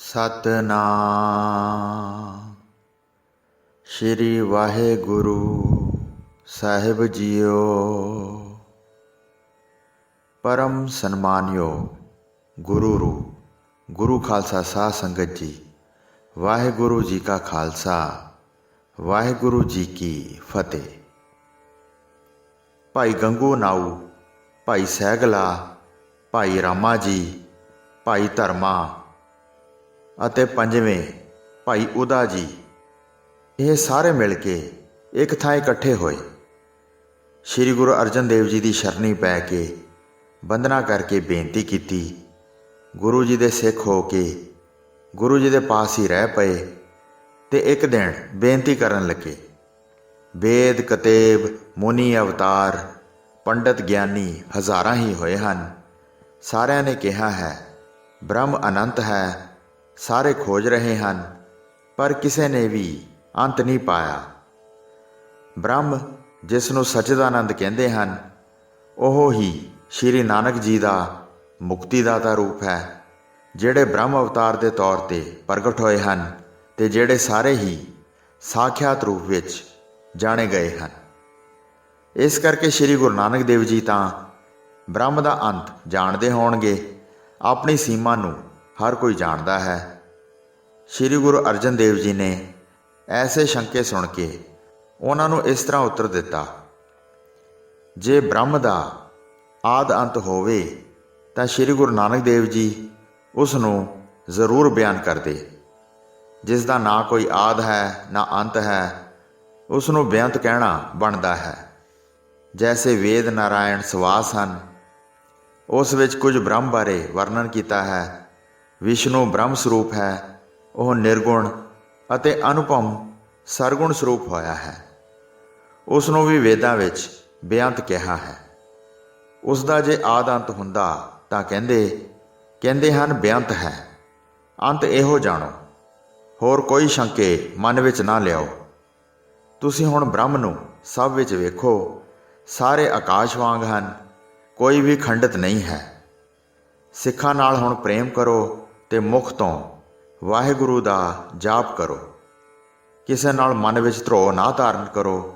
ਸਤਨਾਮ ਸ਼੍ਰੀ ਵਾਹਿਗੁਰੂ ਸਾਹਿਬ JIO. ਪਰਮ ਸਨਮਾਨਯੋਗ ਗੁਰੂ ਖਾਲਸਾ ਸਾਧ ਸੰਗਤ ਜੀ, ਵਾਹਿਗੁਰੂ ਜੀ ਕਾ ਖਾਲਸਾ, ਵਾਹਿਗੁਰੂ ਜੀ ਕੀ ਫਤਿਹ। ਭਾਈ ਗੰਗੂ ਨਾਊ, ਭਾਈ ਸਹਿਗਲਾ, ਭਾਈ ਰਾਮਾ ਜੀ, ਭਾਈ ਧਰਮਾ ਅਤੇ ਪੰਜਵੇਂ ਭਾਈ ਉਦਾ ਜੀ, ਇਹ ਸਾਰੇ ਮਿਲ ਕੇ ਇੱਕ ਥਾਂ ਇਕੱਠੇ ਹੋਏ। ਸ਼੍ਰੀ ਗੁਰੂ ਅਰਜਨ ਦੇਵ ਜੀ ਦੀ ਸ਼ਰਣੀ ਪੈ ਕੇ ਬੰਦਨਾ ਕਰਕੇ ਬੇਨਤੀ ਕੀਤੀ। ਗੁਰੂ ਜੀ ਦੇ ਸਿੱਖ ਹੋ ਕੇ ਗੁਰੂ ਜੀ ਦੇ ਪਾਸ ਹੀ ਰਹਿ ਪਏ ਅਤੇ ਇੱਕ ਦਿਨ ਬੇਨਤੀ ਕਰਨ ਲੱਗੇ। ਵੇਦ ਕਤੇਬ, ਮੁਨੀ ਅਵਤਾਰ, ਪੰਡਤ ਗਿਆਨੀ ਹਜ਼ਾਰਾਂ ਹੀ ਹੋਏ ਹਨ। ਸਾਰਿਆਂ ਨੇ ਕਿਹਾ ਹੈ ਬ੍ਰਹਮ ਅਨੰਤ ਹੈ, ਸਾਰੇ ਖੋਜ ਰਹੇ ਹਨ, ਪਰ ਕਿਸੇ ਨੇ ਵੀ ਅੰਤ ਨਹੀਂ ਪਾਇਆ। ਬ੍ਰਹਮ, ਜਿਸ ਨੂੰ ਸਚਿਦਾਨੰਦ ਕਹਿੰਦੇ ਹਨ, ਉਹ ਹੀ ਸ਼੍ਰੀ ਨਾਨਕ ਜੀ ਦਾ ਮੁਕਤੀਦਾਤਾ ਰੂਪ ਹੈ, ਜਿਹੜੇ ਬ੍ਰਹਮ ਅਵਤਾਰ ਦੇ ਤੌਰ 'ਤੇ ਪ੍ਰਗਟ ਹੋਏ ਹਨ ਅਤੇ ਜਿਹੜੇ ਸਾਰੇ ਹੀ ਸਾਖਿਆਤ ਰੂਪ ਵਿੱਚ ਜਾਣੇ ਗਏ ਹਨ। ਇਸ ਕਰਕੇ ਸ਼੍ਰੀ ਗੁਰੂ ਨਾਨਕ ਦੇਵ ਜੀ ਤਾਂ ਬ੍ਰਹਮ ਦਾ ਅੰਤ ਜਾਣਦੇ ਹੋਣਗੇ, ਆਪਣੀ ਸੀਮਾ ਨੂੰ ਹਰ ਕੋਈ ਜਾਣਦਾ ਹੈ। ਸ਼੍ਰੀ ਗੁਰੂ ਅਰਜਨ ਦੇਵ ਜੀ ਨੇ ਐਸੇ ਸ਼ੰਕੇ ਸੁਣ ਕੇ ਉਹਨਾਂ ਨੂੰ ਇਸ ਤਰ੍ਹਾਂ ਉੱਤਰ ਦਿੱਤਾ, ਜੇ ਬ੍ਰਹਮ ਦਾ ਆਦ ਅੰਤ ਹੋਵੇ ਤਾਂ ਸ਼੍ਰੀ ਗੁਰੂ ਨਾਨਕ ਦੇਵ ਜੀ ਉਸ ਨੂੰ ਜ਼ਰੂਰ ਬਿਆਨ ਕਰਦੇ। ਜਿਸ ਦਾ ਨਾ ਕੋਈ ਆਦ ਹੈ ਨਾ ਅੰਤ ਹੈ, ਉਸ ਨੂੰ ਬੇਅੰਤ ਕਹਿਣਾ ਬਣਦਾ ਹੈ। ਜੈਸੇ ਵੇਦ ਨਾਰਾਇਣ ਸਵਾਸ ਹਨ, ਉਸ ਵਿੱਚ ਕੁਝ ਬ੍ਰਹਮ ਬਾਰੇ ਵਰਣਨ ਕੀਤਾ ਹੈ। ਵਿਸ਼ਨੂੰ ਬ੍ਰਹਮ ਸਰੂਪ ਹੈ, ਉਹ ਨਿਰਗੁਣ ਅਤੇ ਅਨੁਪਮ ਸਰਗੁਣ ਸਰੂਪ ਹੋਇਆ ਹੈ। ਉਸ ਨੂੰ ਵੀ ਵੇਦਾਂ ਵਿੱਚ ਬੇਅੰਤ ਕਿਹਾ ਹੈ। ਉਸ ਦਾ ਜੇ ਆਦ ਅੰਤ ਹੁੰਦਾ ਤਾਂ ਕਹਿੰਦੇ ਹਨ ਬੇਅੰਤ ਹੈ। ਅੰਤ ਇਹੋ ਜਾਣੋ, ਹੋਰ ਕੋਈ ਸ਼ੰਕੇ ਮਨ ਵਿੱਚ ਨਾ ਲਿਆਓ। ਤੁਸੀਂ ਹੁਣ ਬ੍ਰਹਮ ਨੂੰ ਸਭ ਵਿੱਚ ਵੇਖੋ, ਸਾਰੇ ਆਕਾਸ਼ ਵਾਂਗ ਹਨ, ਕੋਈ ਵੀ ਖੰਡਿਤ ਨਹੀਂ ਹੈ। ਸਿੱਖਾਂ ਨਾਲ ਹੁਣ ਪ੍ਰੇਮ ਕਰੋ ਅਤੇ ਮੁਖ ਤੋਂ ਵਾਹਿਗੁਰੂ ਦਾ ਜਾਪ ਕਰੋ। ਕਿਸੇ ਨਾਲ ਮਨ ਵਿੱਚ ਧਰੋਹ ਨਾ ਧਾਰਨ ਕਰੋ।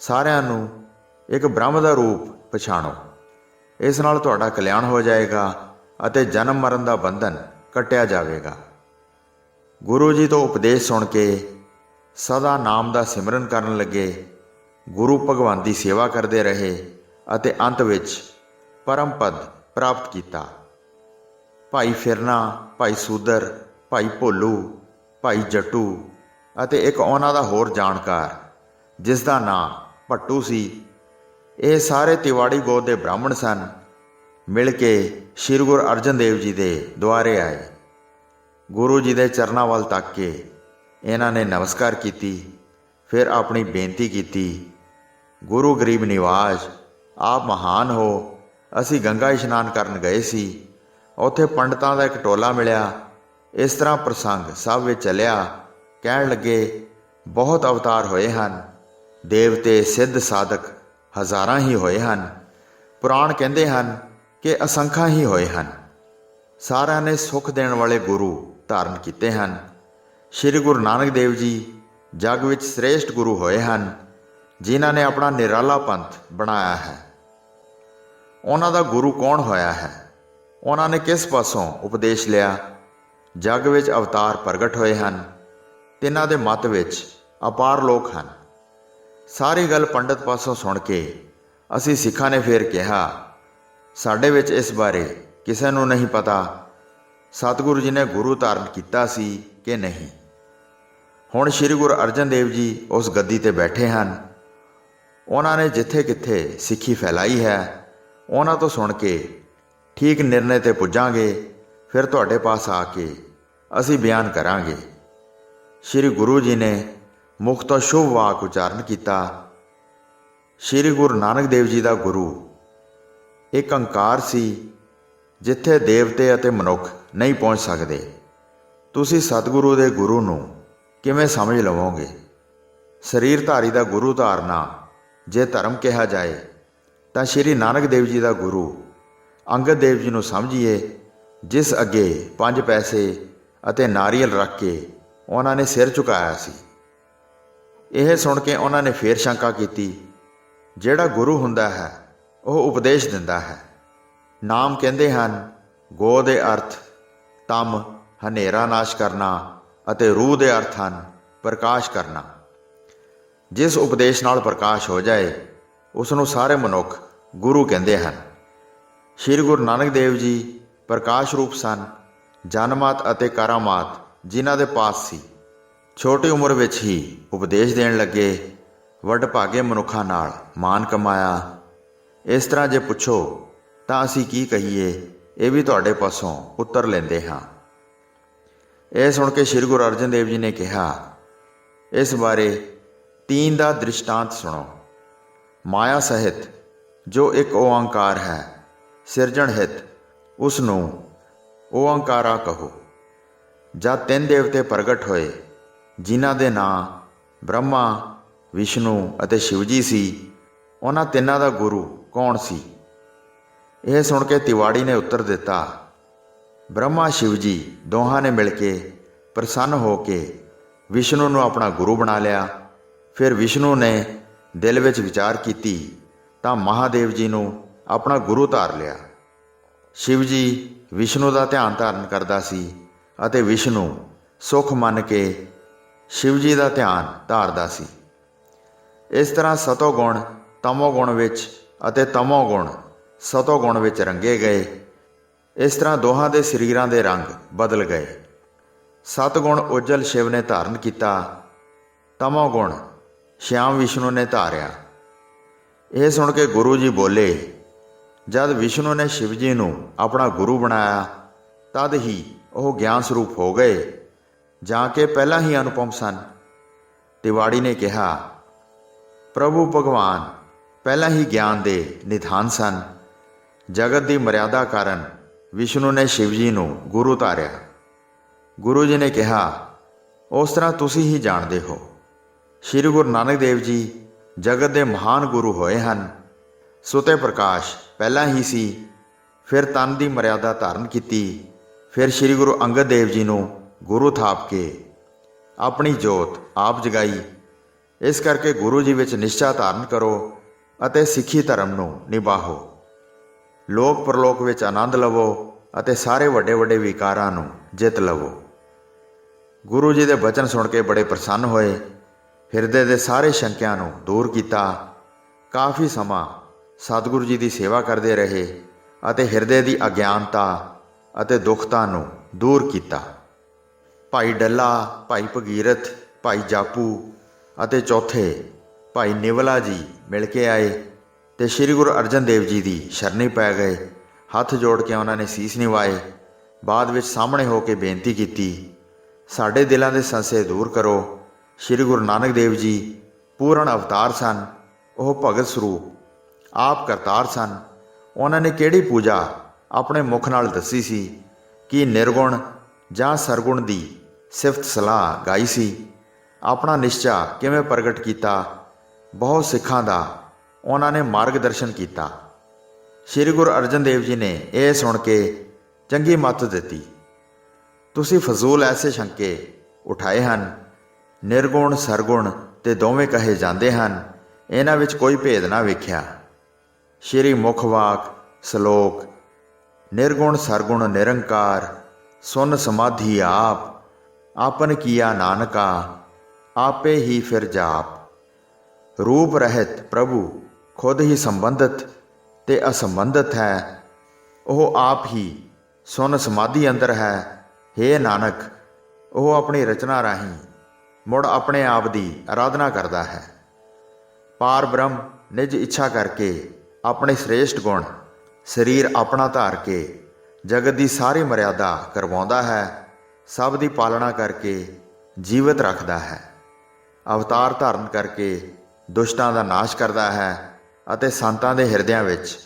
ਸਾਰਿਆਂ ਨੂੰ ਇੱਕ ਬ੍ਰਹਮ ਦਾ ਰੂਪ ਪਛਾਣੋ। ਇਸ ਨਾਲ ਤੁਹਾਡਾ ਕਲਿਆਣ ਹੋ ਜਾਏਗਾ ਅਤੇ ਜਨਮ ਮਰਨ ਦਾ ਬੰਧਨ ਕੱਟਿਆ ਜਾਵੇਗਾ। ਗੁਰੂ ਜੀ ਤੋਂ ਉਪਦੇਸ਼ ਸੁਣ ਕੇ ਸਦਾ ਨਾਮ ਦਾ ਸਿਮਰਨ ਕਰਨ ਲੱਗੇ। ਗੁਰੂ ਭਗਵਾਨ ਦੀ ਸੇਵਾ ਕਰਦੇ ਰਹੇ ਅਤੇ ਅੰਤ ਵਿੱਚ ਪਰਮ ਪਦ ਪ੍ਰਾਪਤ ਕੀਤਾ। ਭਾਈ ਫਿਰਨਾ, ਭਾਈ ਸੂਦਰ, ਭਾਈ ਭੋਲੂ, ਭਾਈ ਜੱਟੂ ਅਤੇ ਇੱਕ ਉਹਨਾਂ ਦਾ ਹੋਰ ਜਾਣਕਾਰ ਜਿਸ ਦਾ ਨਾਂ ਭੱਟੂ ਸੀ, ਇਹ ਸਾਰੇ ਤਿਵਾੜੀ ਗੋਤ ਦੇ ਬ੍ਰਾਹਮਣ ਸਨ। ਮਿਲ ਕੇ ਸ਼੍ਰੀ ਗੁਰੂ ਅਰਜਨ ਦੇਵ ਜੀ ਦੇ ਦੁਆਰੇ ਆਏ। ਗੁਰੂ ਜੀ ਦੇ ਚਰਨਾਂ ਵੱਲ ਤੱਕ ਕੇ ਇਹਨਾਂ ਨੇ ਨਮਸਕਾਰ ਕੀਤੀ, ਫਿਰ ਆਪਣੀ ਬੇਨਤੀ ਕੀਤੀ। ਗੁਰੂ ਗਰੀਬ ਨਿਵਾਜ, ਆਪ ਮਹਾਨ ਹੋ। ਅਸੀਂ ਗੰਗਾ ਇਸ਼ਨਾਨ ਕਰਨ ਗਏ ਸੀ, ਉੱਥੇ ਪੰਡਤਾਂ ਦਾ ਇੱਕ ਟੋਲਾ ਮਿਲਿਆ। ਇਸ ਤਰ੍ਹਾਂ ਪ੍ਰਸੰਗ ਸਭ ਵਿੱਚ ਚੱਲਿਆ। ਕਹਿਣ ਲੱਗੇ ਬਹੁਤ ਅਵਤਾਰ ਹੋਏ ਹਨ, ਦੇਵਤੇ ਸਿੱਧ ਸਾਧਕ ਹਜ਼ਾਰਾਂ ਹੀ ਹੋਏ ਹਨ। ਪੁਰਾਣ ਕਹਿੰਦੇ ਹਨ ਕਿ ਅਸੰਖਾਂ ਹੀ ਹੋਏ ਹਨ। ਸਾਰਿਆਂ ਨੇ ਸੁੱਖ ਦੇਣ ਵਾਲੇ ਗੁਰੂ ਧਾਰਨ ਕੀਤੇ ਹਨ। ਸ਼੍ਰੀ ਗੁਰੂ ਨਾਨਕ ਦੇਵ ਜੀ ਜੱਗ ਵਿੱਚ ਸ੍ਰੇਸ਼ਟ ਗੁਰੂ ਹੋਏ ਹਨ, ਜਿਨ੍ਹਾਂ ਨੇ ਆਪਣਾ ਨਿਰਾਲਾ ਪੰਥ ਬਣਾਇਆ ਹੈ। ਉਹਨਾਂ ਦਾ ਗੁਰੂ ਕੌਣ ਹੋਇਆ ਹੈ? ਉਹਨਾਂ ਨੇ ਕਿਸ ਪਾਸੋਂ ਉਪਦੇਸ਼ ਲਿਆ? ਜੱਗ ਵਿੱਚ ਅਵਤਾਰ ਪ੍ਰਗਟ ਹੋਏ ਹਨ, ਤਿੰਨਾਂ ਦੇ ਮੱਤ ਵਿੱਚ ਅਪਾਰ ਲੋਕ ਹਨ। ਸਾਰੀ ਗੱਲ ਪੰਡਤ ਪਾਸੋਂ ਸੁਣ ਕੇ ਅਸੀਂ ਸਿੱਖਾਂ ਨੇ ਫਿਰ ਕਿਹਾ, ਸਾਡੇ ਵਿੱਚ ਇਸ ਬਾਰੇ ਕਿਸੇ ਨੂੰ ਨਹੀਂ ਪਤਾ ਸਤਿਗੁਰੂ ਜੀ ਨੇ ਗੁਰੂ ਧਾਰਨ ਕੀਤਾ ਸੀ ਕਿ ਨਹੀਂ। ਹੁਣ ਸ਼੍ਰੀ ਗੁਰੂ ਅਰਜਨ ਦੇਵ ਜੀ ਉਸ ਗੱਦੀ 'ਤੇ ਬੈਠੇ ਹਨ। ਉਹਨਾਂ ਨੇ ਜਿੱਥੇ ਕਿੱਥੇ ਸਿੱਖੀ ਫੈਲਾਈ ਹੈ, ਉਹਨਾਂ ਤੋਂ ਸੁਣ ਕੇ ਠੀਕ ਨਿਰਣੇ 'ਤੇ ਪੁੱਜਾਂਗੇ। ਫਿਰ ਤੁਹਾਡੇ ਪਾਸ ਆ ਕੇ ਅਸੀਂ ਬਿਆਨ ਕਰਾਂਗੇ। ਸ਼੍ਰੀ ਗੁਰੂ ਜੀ ਨੇ ਮੁਖ ਤੋਂ ਸ਼ੁਭ ਵਾਕ ਉਚਾਰਨ ਕੀਤਾ। ਸ਼੍ਰੀ ਗੁਰੂ ਨਾਨਕ ਦੇਵ ਜੀ ਦਾ ਗੁਰੂ ਇੱਕ ਓਂਕਾਰ ਸੀ, ਜਿੱਥੇ ਦੇਵਤੇ ਅਤੇ ਮਨੁੱਖ ਨਹੀਂ ਪਹੁੰਚ ਸਕਦੇ। ਤੁਸੀਂ ਸਤਿਗੁਰੂ ਦੇ ਗੁਰੂ ਨੂੰ ਕਿਵੇਂ ਸਮਝ ਲਵੋਗੇ? ਸਰੀਰਧਾਰੀ ਦਾ ਗੁਰੂ ਧਾਰਨਾ ਜੇ ਧਰਮ ਕਿਹਾ ਜਾਏ ਤਾਂ ਸ਼੍ਰੀ ਨਾਨਕ ਦੇਵ ਜੀ ਦਾ ਗੁਰੂ ਅੰਗਦ ਦੇਵ ਜੀ ਨੂੰ ਸਮਝੀਏ, ਜਿਸ ਅੱਗੇ 5 ਪੈਸੇ ਅਤੇ ਨਾਰੀਅਲ ਰੱਖ ਕੇ ਉਹਨਾਂ ਨੇ ਸਿਰ ਝੁਕਾਇਆ ਸੀ। ਇਹ ਸੁਣ ਕੇ ਉਹਨਾਂ ਨੇ ਫੇਰ ਸ਼ੰਕਾ ਕੀਤੀ, ਜਿਹੜਾ ਗੁਰੂ ਹੁੰਦਾ ਹੈ ਉਹ ਉਪਦੇਸ਼ ਦਿੰਦਾ ਹੈ। ਨਾਮ ਕਹਿੰਦੇ ਹਨ, ਗੋ ਦੇ ਅਰਥ ਤਮ, ਹਨੇਰਾ ਨਾਸ਼ ਕਰਨਾ, ਅਤੇ ਰੂਹ ਦੇ ਅਰਥ ਹਨ ਪ੍ਰਕਾਸ਼ ਕਰਨਾ। ਜਿਸ ਉਪਦੇਸ਼ ਨਾਲ ਪ੍ਰਕਾਸ਼ ਹੋ ਜਾਏ ਉਸ ਨੂੰ ਸਾਰੇ ਮਨੁੱਖ ਗੁਰੂ ਕਹਿੰਦੇ ਹਨ। ਸ਼੍ਰੀ ਗੁਰੂ ਨਾਨਕ ਦੇਵ ਜੀ ਪ੍ਰਕਾਸ਼ ਰੂਪ ਸਨ, ਜਨਮਾਤ ਅਤੇ ਕਰਾਮਾਤ ਜਿਨ੍ਹਾਂ ਦੇ ਪਾਸ ਸੀ। ਛੋਟੀ ਉਮਰ ਵਿੱਚ ਹੀ ਉਪਦੇਸ਼ ਦੇਣ ਲੱਗੇ, ਵੱਡਭਾਗੇ ਮਨੁੱਖਾਂ ਨਾਲ ਮਾਨ ਕਮਾਇਆ। ਇਸ ਤਰ੍ਹਾਂ ਜੇ ਪੁੱਛੋ ਤਾਂ ਅਸੀਂ ਕੀ ਕਹੀਏ, ਇਹ ਵੀ ਤੁਹਾਡੇ ਪਾਸੋਂ ਉੱਤਰ ਲੈਂਦੇ ਹਾਂ। ਇਹ ਸੁਣ ਕੇ ਸ਼੍ਰੀ ਗੁਰੂ ਅਰਜਨ ਦੇਵ ਜੀ ਨੇ ਕਿਹਾ, ਇਸ ਬਾਰੇ ਤੀਨ ਦਾ ਦ੍ਰਿਸ਼ਟਾਂਤ ਸੁਣੋ। ਮਾਇਆ ਸਹਿਤ ਜੋ ਇੱਕ ਓਅੰਕਾਰ ਹੈ, ਸਿਰਜਣ ਹਿਤ ਉਸ ਨੂੰ ਓਅੰਕਾਰਾ ਕਹੋ। ਜਦ 3 ਦੇਵਤੇ ਪ੍ਰਗਟ ਹੋਏ, ਜਿਨ੍ਹਾਂ ਦੇ ਨਾਂ ਬ੍ਰਹਮਾ, ਵਿਸ਼ਨੂੰ ਅਤੇ ਸ਼ਿਵ ਜੀ ਸੀ, ਉਹਨਾਂ ਤਿੰਨਾਂ ਦਾ ਗੁਰੂ ਕੌਣ ਸੀ? ਇਹ ਸੁਣ ਕੇ ਤਿਵਾੜੀ ਨੇ ਉੱਤਰ ਦਿੱਤਾ, ਬ੍ਰਹਮਾ ਸ਼ਿਵ ਜੀ ਦੋਹਾਂ ਨੇ ਮਿਲ ਕੇ ਪ੍ਰਸੰਨ ਹੋ ਕੇ ਵਿਸ਼ਨੂੰ ਨੂੰ ਆਪਣਾ ਗੁਰੂ ਬਣਾ ਲਿਆ। ਫਿਰ ਵਿਸ਼ਨੂੰ ਨੇ ਦਿਲ ਵਿੱਚ ਵਿਚਾਰ ਕੀਤੀ ਤਾਂ ਮਹਾਦੇਵ ਜੀ ਨੂੰ ਆਪਣਾ ਗੁਰੂ ਧਾਰ ਲਿਆ। ਸ਼ਿਵ ਜੀ ਵਿਸ਼ਨੂੰ ਦਾ ਧਿਆਨ ਧਾਰਨ ਕਰਦਾ ਸੀ ਅਤੇ ਵਿਸ਼ਨੂੰ ਸੁਖ ਮੰਨ ਕੇ ਸ਼ਿਵ ਜੀ ਦਾ ਧਿਆਨ ਧਾਰਦਾ ਸੀ। ਇਸ ਤਰ੍ਹਾਂ ਸਤੋ ਗੁਣ ਤਮੋ ਗੁਣ ਵਿੱਚ ਅਤੇ ਤਮੋ ਗੁਣ ਸਤੋ ਗੁਣ ਵਿੱਚ ਰੰਗੇ ਗਏ। ਇਸ ਤਰ੍ਹਾਂ ਦੋਹਾਂ ਦੇ ਸਰੀਰਾਂ ਦੇ ਰੰਗ ਬਦਲ ਗਏ। ਸਤ ਗੁਣ ਉਜਲ ਸ਼ਿਵ ਨੇ ਧਾਰਨ ਕੀਤਾ, ਤਮੋ ਗੁਣ ਸ਼ਿਆਮ ਵਿਸ਼ਨੂੰ ਨੇ ਧਾਰਿਆ। ਇਹ ਸੁਣ ਕੇ ਗੁਰੂ ਜੀ ਬੋਲੇ, ਜਦ ਵਿਸ਼ਨੂੰ ਨੇ ਸ਼ਿਵ ਜੀ ਨੂੰ ਆਪਣਾ ਗੁਰੂ ਬਣਾਇਆ ਤਦ ਹੀ ਉਹ ਗਿਆਨ ਸਰੂਪ ਹੋ ਗਏ, ਜਾਂ ਕਿ ਪਹਿਲਾਂ ਹੀ ਅਨੁਪਮ ਸਨ। ਤਿਵਾੜੀ ਨੇ ਕਿਹਾ, ਪ੍ਰਭੂ ਭਗਵਾਨ ਪਹਿਲਾਂ ਹੀ ਗਿਆਨ ਦੇ ਨਿਧਾਨ ਸਨ। ਜਗਤ ਦੀ ਮਰਿਆਦਾ ਕਾਰਨ ਵਿਸ਼ਨੂੰ ਨੇ ਸ਼ਿਵ ਜੀ ਨੂੰ ਗੁਰੂ ਧਾਰਿਆ। ਗੁਰੂ ਜੀ ਨੇ ਕਿਹਾ, ਉਸ ਤਰ੍ਹਾਂ ਤੁਸੀਂ ਹੀ ਜਾਣਦੇ ਹੋ। ਸ਼੍ਰੀ ਗੁਰੂ ਨਾਨਕ ਦੇਵ ਜੀ ਜਗਤ ਦੇ ਮਹਾਨ ਗੁਰੂ ਹੋਏ ਹਨ। ਸੁਤੇ ਪ੍ਰਕਾਸ਼ ਪਹਿਲਾਂ ਹੀ ਸੀ, ਫਿਰ ਤਨ ਦੀ ਮਰਿਆਦਾ ਧਾਰਨ ਕੀਤੀ, ਫਿਰ ਸ਼੍ਰੀ ਗੁਰੂ ਅੰਗਦ ਦੇਵ ਜੀ ਨੂੰ ਗੁਰੂ ਥਾਪ ਕੇ ਆਪਣੀ ਜੋਤ ਆਪ ਜਗਾਈ। ਇਸ ਕਰਕੇ ਗੁਰੂ ਜੀ ਵਿੱਚ ਨਿਸ਼ਚਾ ਧਾਰਨ ਕਰੋ ਅਤੇ ਸਿੱਖੀ ਧਰਮ ਨੂੰ ਨਿਭਾਓ। ਲੋਕ ਪਰਲੋਕ ਵਿੱਚ ਆਨੰਦ ਲਵੋ ਅਤੇ ਸਾਰੇ ਵੱਡੇ ਵੱਡੇ ਵਿਕਾਰਾਂ ਨੂੰ ਜਿੱਤ ਲਵੋ। ਗੁਰੂ ਜੀ ਦੇ ਬਚਨ ਸੁਣ ਕੇ ਬੜੇ ਪ੍ਰਸੰਨ ਹੋਏ, ਹਿਰਦੇ ਦੇ ਸਾਰੇ ਸ਼ੰਕਿਆਂ ਨੂੰ ਦੂਰ ਕੀਤਾ। ਕਾਫੀ ਸਮਾਂ ਸਤਿਗੁਰੂ ਜੀ ਦੀ ਸੇਵਾ ਕਰਦੇ ਰਹੇ ਅਤੇ ਹਿਰਦੇ ਦੀ ਅਗਿਆਨਤਾ ਅਤੇ ਦੁਖਤਾ ਨੂੰ ਦੂਰ ਕੀਤਾ। ਭਾਈ ਡੱਲਾ, ਭਾਈ ਭਗੀਰਥ, ਭਾਈ ਜਾਪੂ ਅਤੇ ਚੌਥੇ ਭਾਈ ਨਿਵਲਾ ਜੀ ਮਿਲ ਕੇ ਆਏ ਤੇ ਸ਼੍ਰੀ ਗੁਰੂ ਅਰਜਨ ਦੇਵ ਜੀ ਦੀ ਸ਼ਰਣੀ ਪੈ ਗਏ। ਹੱਥ ਜੋੜ ਕੇ ਉਹਨਾਂ ਨੇ ਸੀਸ ਨਿਵਾਏ। ਬਾਅਦ ਵਿੱਚ ਸਾਹਮਣੇ ਹੋ ਕੇ ਬੇਨਤੀ ਕੀਤੀ, ਸਾਡੇ ਦਿਲਾਂ ਦੇ ਸੰਸ਼ੇ ਦੂਰ ਕਰੋ। ਸ਼੍ਰੀ ਗੁਰੂ ਨਾਨਕ ਦੇਵ ਜੀ ਪੂਰਨ ਅਵਤਾਰ ਸਨ। ਉਹ ਭਗਤ ਸਰੂਪ ਆਪ ਕਰਤਾਰ ਸਨ। ਉਹਨਾਂ ਨੇ ਕਿਹੜੀ ਪੂਜਾ ਆਪਣੇ ਮੁਖ ਨਾਲ ਦੱਸੀ ਸੀ ਕਿ ਨਿਰਗੁਣ ਜਾਂ ਸਰਗੁਣ ਦੀ ਸਿਫਤ ਸਲਾਹ ਗਾਈ ਸੀ। ਆਪਣਾ ਨਿਸ਼ਚਾ ਕਿਵੇਂ ਪ੍ਰਗਟ ਕੀਤਾ, ਬਹੁਤ ਸਿੱਖਾਂ ਦਾ ਉਹਨਾਂ ਨੇ ਮਾਰਗਦਰਸ਼ਨ ਕੀਤਾ। ਸ਼੍ਰੀ ਗੁਰੂ ਅਰਜਨ ਦੇਵ ਜੀ ਨੇ ਇਹ ਸੁਣ ਕੇ ਚੰਗੀ ਮੱਤ ਦਿੱਤੀ, ਤੁਸੀਂ ਫਜ਼ੂਲ ਐਸੇ ਸ਼ੰਕੇ ਉਠਾਏ ਹਨ। ਨਿਰਗੁਣ ਸਰਗੁਣ ਤੇ ਦੋਵੇਂ ਕਹੇ ਜਾਂਦੇ ਹਨ, ਇਹਨਾਂ ਵਿੱਚ ਕੋਈ ਭੇਦ ਨਾ ਵੇਖਿਆ। ਸ਼੍ਰੀ ਮੁਖ ਵਾਕ ਸ਼ਲੋਕ, ਨਿਰਗੁਣ ਸਰਗੁਣ ਨਿਰੰਕਾਰ, ਸੁਨ ਸਮਾਧੀ ਆਪ, ਆਪਨ ਕੀਆ ਨਾਨਕਾ, ਆਪੇ ਹੀ ਫਿਰ ਜਾਪ। ਰੂਪ ਰਹਿਤ ਪ੍ਰਭੂ ਖੁਦ ਹੀ ਸੰਬੰਧਿਤ ਤੇ ਅਸੰਬੰਧਿਤ ਹੈ। ਉਹ ਆਪ ਹੀ ਸੁਨ ਸਮਾਧੀ ਅੰਦਰ ਹੈ। ਹੇ ਨਾਨਕ, ਉਹ ਆਪਣੀ ਰਚਨਾ ਰਾਹੀਂ ਮੁੜ ਆਪਣੇ ਆਪ ਦੀ ਆਰਾਧਨਾ ਕਰਦਾ ਹੈ। ਪਾਰ ਬ੍ਰਹਮ ਨਿਜ ਇੱਛਾ ਕਰਕੇ ਆਪਣੇ ਸ੍ਰੇਸ਼ਟ ਗੁਣ ਸਰੀਰ ਆਪਣਾ ਧਾਰ ਕੇ ਜਗਤ ਦੀ ਸਾਰੀ ਮਰਿਆਦਾ ਕਰਵਾਉਂਦਾ ਹੈ। ਸਭ ਦੀ ਪਾਲਣਾ ਕਰਕੇ ਜੀਵਤ ਰੱਖਦਾ ਹੈ। ਅਵਤਾਰ ਧਾਰਨ ਕਰਕੇ ਦੁਸ਼ਟਾਂ ਦਾ ਨਾਸ਼ ਕਰਦਾ ਹੈ ਅਤੇ ਸੰਤਾਂ ਦੇ ਹਿਰਦਿਆਂ ਵਿੱਚ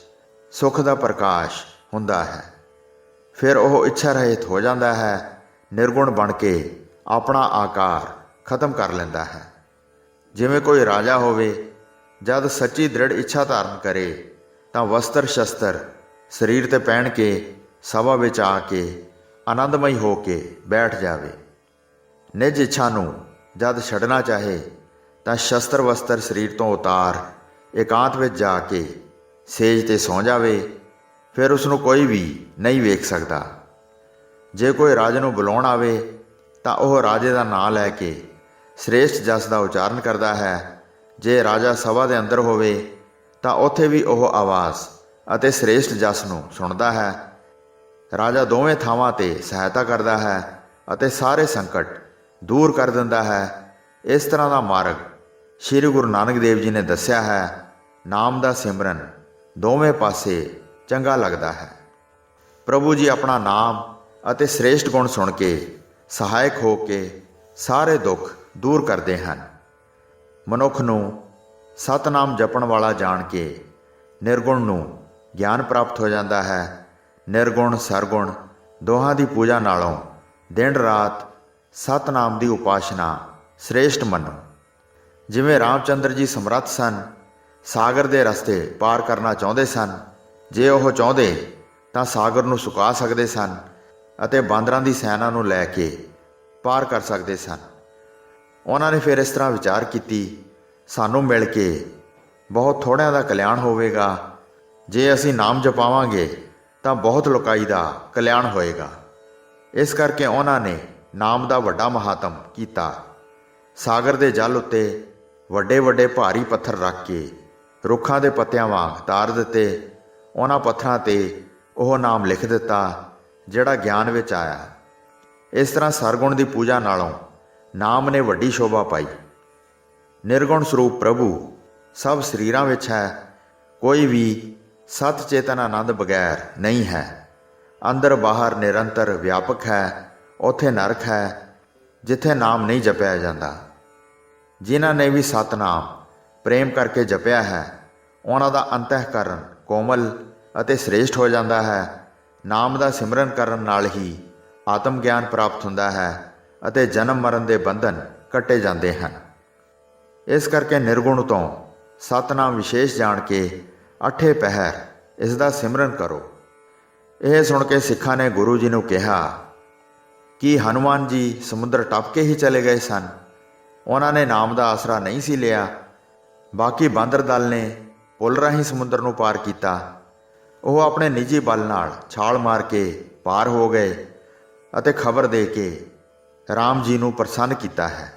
ਸੁੱਖ ਦਾ ਪ੍ਰਕਾਸ਼ ਹੁੰਦਾ ਹੈ। ਫਿਰ ਉਹ ਇੱਛਾ ਰਹਿਤ ਹੋ ਜਾਂਦਾ ਹੈ। ਨਿਰਗੁਣ ਬਣ ਕੇ ਆਪਣਾ ਆਕਾਰ ਖਤਮ ਕਰ ਲੈਂਦਾ ਹੈ। ਜਿਵੇਂ ਕੋਈ ਰਾਜਾ ਹੋਵੇ, ਜਦ ਸੱਚੀ ਦ੍ਰਿੜ ਇੱਛਾ ਧਾਰਨ ਕਰੇ ਤਾਂ ਵਸਤਰ ਸ਼ਸਤਰ ਸਰੀਰ 'ਤੇ ਪਹਿਨ ਕੇ ਸਭਾ ਵਿੱਚ ਆ ਕੇ ਆਨੰਦਮਈ ਹੋ ਕੇ ਬੈਠ ਜਾਵੇ। ਨਿਜ ਇੱਛਾ ਨੂੰ ਜਦ ਛੱਡਣਾ ਚਾਹੇ ਤਾਂ ਸ਼ਸਤਰ ਵਸਤਰ ਸਰੀਰ ਤੋਂ ਉਤਾਰ ਇਕਾਂਤ ਵਿੱਚ ਜਾ ਕੇ ਸੇਜ 'ਤੇ ਸੌਂ ਜਾਵੇ। ਫਿਰ ਉਸ ਨੂੰ ਕੋਈ ਵੀ ਨਹੀਂ ਵੇਖ ਸਕਦਾ। ਜੇ ਕੋਈ ਰਾਜੇ ਨੂੰ ਬੁਲਾਉਣ ਆਵੇ ਤਾਂ ਉਹ ਰਾਜੇ ਦਾ ਨਾਂ ਲੈ ਕੇ ਸ੍ਰੇਸ਼ਟ ਜਸ ਦਾ ਉਚਾਰਨ ਕਰਦਾ ਹੈ। ਜੇ ਰਾਜਾ ਸਭਾ ਦੇ ਅੰਦਰ ਹੋਵੇ ਤਾਂ ਉੱਥੇ ਵੀ ਉਹ ਆਵਾਜ਼ ਅਤੇ ਸ੍ਰੇਸ਼ਟ ਜਸ ਨੂੰ ਸੁਣਦਾ ਹੈ। ਰਾਜਾ ਦੋਵੇਂ ਥਾਵਾਂ 'ਤੇ ਸਹਾਇਤਾ ਕਰਦਾ ਹੈ ਅਤੇ ਸਾਰੇ ਸੰਕਟ ਦੂਰ ਕਰ ਦਿੰਦਾ ਹੈ। ਇਸ ਤਰ੍ਹਾਂ ਦਾ ਮਾਰਗ ਸ਼੍ਰੀ ਗੁਰੂ ਨਾਨਕ ਦੇਵ ਜੀ ਨੇ ਦੱਸਿਆ ਹੈ। ਨਾਮ ਦਾ ਸਿਮਰਨ ਦੋਵੇਂ ਪਾਸੇ ਚੰਗਾ ਲੱਗਦਾ ਹੈ। ਪ੍ਰਭੂ ਜੀ ਆਪਣਾ ਨਾਮ ਅਤੇ ਸ੍ਰੇਸ਼ਟ ਗੁਣ ਸੁਣ ਕੇ ਸਹਾਇਕ ਹੋ ਕੇ ਸਾਰੇ ਦੁੱਖ ਦੂਰ ਕਰਦੇ ਹਨ। ਮਨੁੱਖ ਨੂੰ ਸਤਨਾਮ ਜਪਣ ਵਾਲਾ ਜਾਣ ਕੇ ਨਿਰਗੁਣ ਨੂੰ ਗਿਆਨ ਪ੍ਰਾਪਤ ਹੋ ਜਾਂਦਾ ਹੈ। ਨਿਰਗੁਣ ਸਰਗੁਣ ਦੋਹਾਂ ਦੀ ਪੂਜਾ ਨਾਲੋਂ ਦਿਨ ਰਾਤ ਸਤਨਾਮ ਦੀ ਉਪਾਸਨਾ ਸ੍ਰੇਸ਼ਟ ਮੰਨੋ। ਜਿਵੇਂ ਰਾਮਚੰਦਰ ਜੀ ਸਮਰੱਥ ਸਨ, ਸਾਗਰ ਦੇ ਰਸਤੇ ਪਾਰ ਕਰਨਾ ਚਾਹੁੰਦੇ ਸਨ। ਜੇ ਉਹ ਚਾਹੁੰਦੇ ਤਾਂ ਸਾਗਰ ਨੂੰ ਸੁਕਾ ਸਕਦੇ ਸਨ ਅਤੇ ਬਾਂਦਰਾਂ ਦੀ ਸੈਨਾ ਨੂੰ ਲੈ ਕੇ ਪਾਰ ਕਰ ਸਕਦੇ ਸਨ। ਉਹਨਾਂ ਨੇ ਫਿਰ ਇਸ ਤਰ੍ਹਾਂ ਵਿਚਾਰ ਕੀਤੀ, ਸਾਨੂੰ ਮਿਲ ਕੇ ਬਹੁਤ ਥੋੜ੍ਹਿਆਂ ਦਾ ਕਲਿਆਣ ਹੋਵੇਗਾ। ਜੇ ਅਸੀਂ ਨਾਮ ਜਪਾਵਾਂਗੇ ਤਾਂ ਬਹੁਤ ਲੋਕਾਈ ਦਾ ਕਲਿਆਣ ਹੋਏਗਾ। ਇਸ ਕਰਕੇ ਉਹਨਾਂ ਨੇ ਨਾਮ ਦਾ ਵੱਡਾ ਮਹਾਤਮ ਕੀਤਾ। ਸਾਗਰ ਦੇ ਜਲ ਉੱਤੇ ਵੱਡੇ ਵੱਡੇ ਭਾਰੀ ਪੱਥਰ ਰੱਖ ਕੇ ਰੁੱਖਾਂ ਦੇ ਪੱਤਿਆਂ ਵਾਂਗ ਤਾਰ ਦਿੱਤੇ। ਉਹਨਾਂ ਪੱਥਰਾਂ 'ਤੇ ਉਹ ਨਾਮ ਲਿਖ ਦਿੱਤਾ ਜਿਹੜਾ ਗਿਆਨ ਵਿੱਚ ਆਇਆ। ਇਸ ਤਰ੍ਹਾਂ ਸਰਗੁਣ ਦੀ ਪੂਜਾ ਨਾਲੋਂ ਨਾਮ ਨੇ ਵੱਡੀ ਸ਼ੋਭਾ ਪਾਈ। ਨਿਰਗੁਣ ਸਰੂਪ ਪ੍ਰਭੂ ਸਭ ਸਰੀਰਾਂ ਵਿੱਚ ਹੈ। ਕੋਈ ਵੀ ਸਤ ਚੇਤਨ ਆਨੰਦ ਬਗੈਰ ਨਹੀਂ ਹੈ। ਅੰਦਰ ਬਾਹਰ ਨਿਰੰਤਰ ਵਿਆਪਕ ਹੈ। ਉੱਥੇ ਨਰਕ ਹੈ ਜਿੱਥੇ ਨਾਮ ਨਹੀਂ ਜਪਿਆ ਜਾਂਦਾ। ਜਿਨ੍ਹਾਂ ਨੇ ਵੀ ਸਤਨਾਮ ਪ੍ਰੇਮ ਕਰਕੇ ਜਪਿਆ ਹੈ ਉਹਨਾਂ ਦਾ ਅੰਤঃਕਰਨ ਕੋਮਲ ਅਤੇ ਸ੍ਰੇਸ਼ਟ ਹੋ ਜਾਂਦਾ ਹੈ। ਨਾਮ ਦਾ ਸਿਮਰਨ ਕਰਨ ਨਾਲ ਹੀ ਆਤਮ ਗਿਆਨ ਪ੍ਰਾਪਤ ਹੁੰਦਾ ਹੈ ਅਤੇ ਜਨਮ ਮਰਨ ਦੇ ਬੰਧਨ ਕੱਟੇ ਜਾਂਦੇ ਹਨ। ਇਸ ਕਰਕੇ ਨਿਰਗੁਣ ਤੋਂ ਸਤਨਾਮ ਵਿਸ਼ੇਸ਼ ਜਾਣ ਕੇ 8 ਪਹਿਰ ਇਸ ਦਾ ਸਿਮਰਨ ਕਰੋ। ਇਹ ਸੁਣ ਕੇ ਸਿੱਖਾਂ ਨੇ ਗੁਰੂ ਜੀ ਨੂੰ ਕਿਹਾ ਕਿ ਹਨੂੰਮਾਨ ਜੀ ਸਮੁੰਦਰ ਟੱਪ ਕੇ ਹੀ ਚਲੇ ਗਏ ਸਨ। ਉਹਨਾਂ ਨੇ ਨਾਮ ਦਾ ਆਸਰਾ ਨਹੀਂ ਸੀ ਲਿਆ। ਬਾਕੀ ਬਾਂਦਰ ਦਲ ਨੇ ਪੁਲ ਰਾਹੀਂ ਸਮੁੰਦਰ ਨੂੰ ਪਾਰ ਕੀਤਾ। ਉਹ ਆਪਣੇ ਨਿੱਜੀ ਬਲ ਨਾਲ ਛਾਲ ਮਾਰ ਕੇ ਪਾਰ ਹੋ ਗਏ ਅਤੇ ਖਬਰ ਦੇ ਕੇ ਰਾਮ ਜੀ ਨੂੰ ਪ੍ਰਸੰਨ ਕੀਤਾ ਹੈ।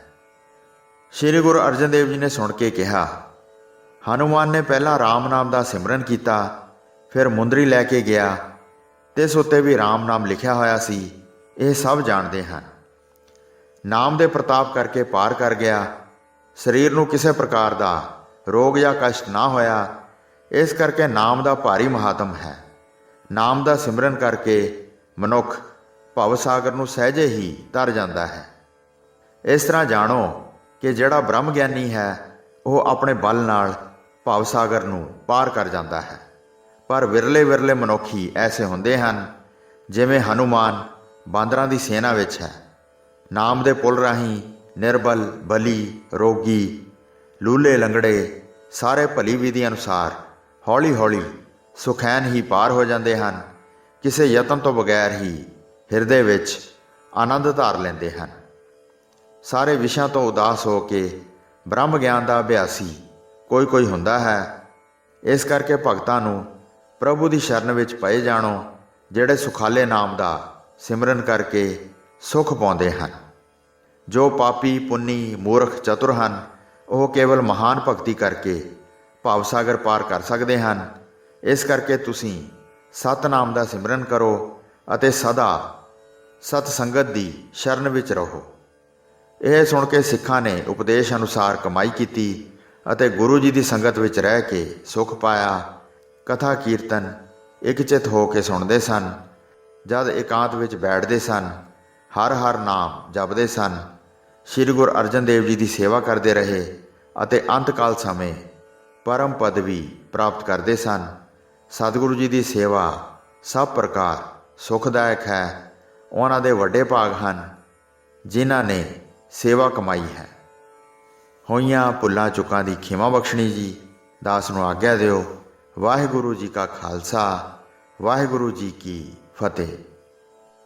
ਸ਼੍ਰੀ ਗੁਰੂ ਅਰਜਨ ਦੇਵ ਜੀ ਨੇ ਸੁਣ ਕੇ ਕਿਹਾ, ਹਨੂੰਮਾਨ ਨੇ ਪਹਿਲਾਂ ਰਾਮ ਨਾਮ ਦਾ ਸਿਮਰਨ ਕੀਤਾ, ਫਿਰ ਮੁੰਦਰੀ ਲੈ ਕੇ ਗਿਆ। ਤਿਸ ਉੱਤੇ ਵੀ ਰਾਮ ਨਾਮ ਲਿਖਿਆ ਹੋਇਆ ਸੀ। ਇਹ ਸਭ ਜਾਣਦੇ ਹਨ। ਨਾਮ ਦੇ ਪ੍ਰਤਾਪ ਕਰਕੇ ਪਾਰ ਕਰ ਗਿਆ। ਸਰੀਰ ਨੂੰ ਕਿਸੇ ਪ੍ਰਕਾਰ ਦਾ ਰੋਗ ਜਾਂ ਕਸ਼ਟ ਨਾ ਹੋਇਆ। ਇਸ ਕਰਕੇ ਨਾਮ ਦਾ ਭਾਰੀ ਮਹਾਤਮ ਹੈ। ਨਾਮ ਦਾ ਸਿਮਰਨ ਕਰਕੇ ਮਨੁੱਖ ਭਵ ਸਾਗਰ ਨੂੰ ਸਹਿਜੇ ਹੀ ਤਰ ਜਾਂਦਾ ਹੈ। ਇਸ ਤਰ੍ਹਾਂ ਜਾਣੋ ਕਿ ਜਿਹੜਾ ਬ੍ਰਹਮ ਗਿਆਨੀ ਹੈ ਉਹ ਆਪਣੇ ਬਲ ਨਾਲ ਭਵ ਸਾਗਰ ਨੂੰ ਪਾਰ ਕਰ ਜਾਂਦਾ ਹੈ। ਪਰ ਵਿਰਲੇ ਵਿਰਲੇ ਮਨੁੱਖ ਹੀ ਐਸੇ ਹੁੰਦੇ ਹਨ। ਜਿਵੇਂ ਹਨੂੰਮਾਨ ਬਾਂਦਰਾਂ ਦੀ ਸੈਨਾ ਵਿੱਚ ਹੈ। ਨਾਮ ਦੇ ਪੁਲ ਰਾਹੀਂ ਨਿਰਬਲ, ਬਲੀ, ਰੋਗੀ, ਲੂਲੇ, ਲੰਗੜੇ ਸਾਰੇ ਭਲੀ ਵਿਧੀ ਅਨੁਸਾਰ ਹੌਲੀ ਹੌਲੀ ਸੁਖੈਨ ਹੀ ਪਾਰ ਹੋ ਜਾਂਦੇ ਹਨ। ਕਿਸੇ ਯਤਨ ਤੋਂ ਬਗੈਰ ਹੀ ਹਿਰਦੇ ਵਿੱਚ ਆਨੰਦ ਧਾਰ ਲੈਂਦੇ ਹਨ। ਸਾਰੇ ਵਿਸ਼ਿਆਂ ਤੋਂ ਉਦਾਸ ਹੋ ਕੇ ਬ੍ਰਹਮ ਗਿਆਨ ਦਾ ਅਭਿਆਸੀ ਕੋਈ ਕੋਈ ਹੁੰਦਾ ਹੈ। ਇਸ ਕਰਕੇ ਭਗਤਾਂ ਨੂੰ ਪ੍ਰਭੂ ਦੀ ਸ਼ਰਨ ਵਿੱਚ ਪਏ ਜਾਣੋ, ਜਿਹੜੇ ਸੁਖਾਲੇ ਨਾਮ ਦਾ ਸਿਮਰਨ ਕਰਕੇ ਸੁਖ ਪਾਉਂਦੇ ਹਨ। ਜੋ ਪਾਪੀ, ਪੁੰਨੀ, ਮੂਰਖ, ਚਤੁਰ ਹਨ, ਉਹ ਕੇਵਲ ਮਹਾਨ ਭਗਤੀ ਕਰਕੇ ਭਵ ਸਾਗਰ ਪਾਰ ਕਰ ਸਕਦੇ ਹਨ। ਇਸ ਕਰਕੇ ਤੁਸੀਂ ਸਤਨਾਮ ਦਾ ਸਿਮਰਨ ਕਰੋ ਅਤੇ ਸਦਾ ਸਤ ਸੰਗਤ ਦੀ ਸ਼ਰਨ ਵਿੱਚ ਰਹੋ। ਇਹ ਸੁਣ ਕੇ ਸਿੱਖਾਂ ਨੇ ਉਪਦੇਸ਼ ਅਨੁਸਾਰ ਕਮਾਈ ਕੀਤੀ ਅਤੇ ਗੁਰੂ ਜੀ ਦੀ ਸੰਗਤ ਵਿੱਚ ਰਹਿ ਕੇ ਸੁਖ ਪਾਇਆ। ਕਥਾ ਕੀਰਤਨ ਇਕਚਿਤ ਹੋ ਕੇ ਸੁਣਦੇ ਸਨ। ਜਦ ਇਕਾਂਤ ਵਿੱਚ ਬੈਠਦੇ ਸਨ, ਹਰ ਹਰ ਨਾਮ ਜਪਦੇ ਸਨ। ਸ਼੍ਰੀ ਗੁਰੂ ਅਰਜਨ ਦੇਵ ਜੀ ਦੀ ਸੇਵਾ ਕਰਦੇ ਰਹੇ ਅਤੇ ਅੰਤਕਾਲ ਸਮੇਂ ਪਰਮ ਪਦਵੀ ਪ੍ਰਾਪਤ ਕਰਦੇ ਸਨ। ਸਤਿਗੁਰੂ ਜੀ ਦੀ ਸੇਵਾ ਸਭ ਪ੍ਰਕਾਰ ਸੁਖਦਾਇਕ ਹੈ। ਉਹਨਾਂ ਦੇ ਵੱਡੇ ਭਾਗ ਹਨ ਜਿਨ੍ਹਾਂ ਨੇ ਸੇਵਾ ਕਮਾਈ ਹੈ। ਹੋਈਆਂ ਭੁੱਲਾਂ ਚੁੱਕਾਂ ਦੀ ਖਿਮਾ ਬਖਸ਼ਣੀ ਜੀ। ਦਾਸ ਨੂੰ ਆਗਿਆ ਦਿਓ। ਵਾਹਿਗੁਰੂ ਜੀ ਕਾ ਖਾਲਸਾ, ਵਾਹਿਗੁਰੂ ਜੀ ਕੀ ਫਤਿਹ।